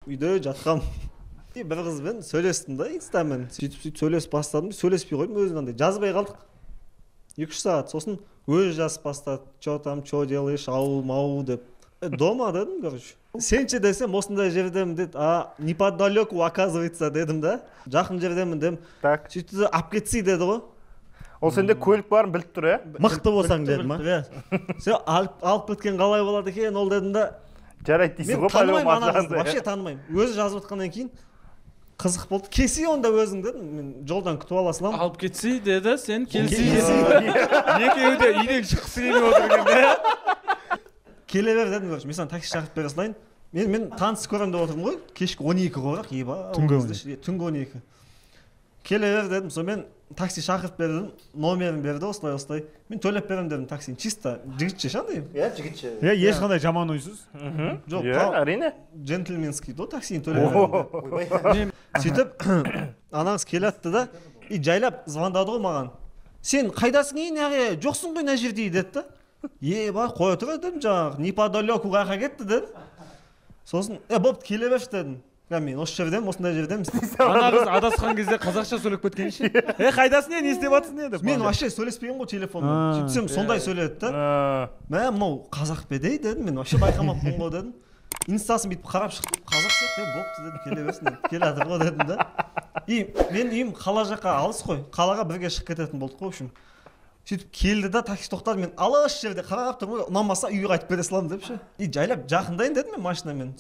үйде жатқам. Бір қызбен сөйлестім да инстамен. Сөйтіп сөйлесіп бастадым. Сөйлеспей қойдым, өзін андай жазбай қалдық. 2-3 сағат. Сосын өзі жазып бастады. Че там, че делаешь, ау деп. Дома дедім, короче. Сенші десем, осындай жердемін деді. Неподалеку оказывается дедім да. Жақын жердемін дедім. Сөйтті ап кетсей деді ғой. Ол сенде көлік барын біліп тұр, Мықты болсаң дедім. Сен алып кеткен қалай болады екен, ол дедім да. Жарайды дейсің ғой, танымаймын ана қызды, вообще танымаймын. Өзі жазып отқаннан кейін қызық болды. Кесе онда өзің дедім, мен жолдан күтіп ала салам. Алып кетсей деді, сен келсей. Екеуі де үйден шыққысы келіп отыр екен. Келе бер дедім, мен саған такси шақырып бере салайын. Мен таныс көремін деп отырмын ғой. Кешкі 12 қояқ, түнгі 12. Келе бер дедім, сонымен такси шақырып бердім, номерін берді, осылай. Мен төлеп беремін дедім таксиін, чисто жігітше шандай? Жігітше. Ешқандай жаман ойсыз? Жоқ, әрине. Джентльменский до таксиін төлеп беремін. Сөйтіп, анаңыз келатты да, жайлап звондады ғой маған. Сен қайдасың ең, жоқсың ғой мына жерде деді. Ба, қоя тұр дедім, жаңағы, неподалеку қайқа кетті дедім. Сосын, бопты келе берші дедім. Мен осы жердем, осындай жердем. Ана қыз адасқан кезде қазақша сөйлеп кеткен ше. Қайдасың не істеп жатсың деп. Мен вообще сөйлеспеген ғой телефонмен. Сөйтсем сондай сөйледі да. Мынау қазақ пе дедім, мен вообще байқамаппын ғой дедім. Инстасын бүйтіп қарап шықтым, қазақ сияқты, бопты дедім, келе берсін дедім, келе жатыр ғой дедім да. Мен үйім қала жаққа алыс қой, қалаға бірге шығып кететін болдық қой, общем. Сөйтіп келді да, такси тоқтады, мен алыс жерде қарап тұрмын ғой, ұнамаса үйге қайтып бере саламын деп ше. Жайлап жақындайын дедім мен машинамен.